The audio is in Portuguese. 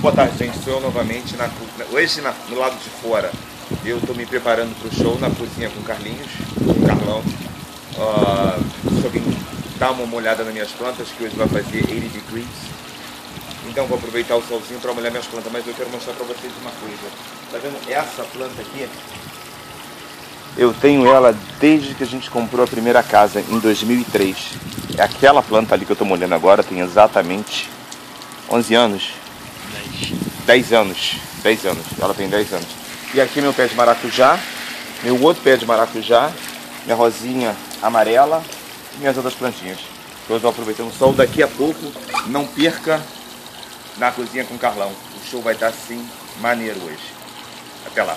boa tarde, gente. Sou eu novamente. Hoje, no lado de fora, eu estou me preparando para o show na cozinha com o Carlinhos, com o Carlão. Só vim dar uma olhada nas minhas plantas, que hoje vai fazer 80 degrees. Então vou aproveitar o solzinho para molhar minhas plantas. Mas eu quero mostrar para vocês uma coisa. Tá vendo essa planta aqui? Eu tenho ela desde que a gente comprou a primeira casa, em 2003. É aquela planta ali que eu estou molhando agora, tem exatamente 11 anos. 10 anos. 10 anos. Ela tem 10 anos. E aqui meu pé de maracujá, meu outro pé de maracujá, minha rosinha amarela e minhas outras plantinhas. Então eu estou aproveitando o sol. Daqui a pouco, não perca na cozinha com o Carlão. O show vai estar assim, maneiro hoje. Até lá.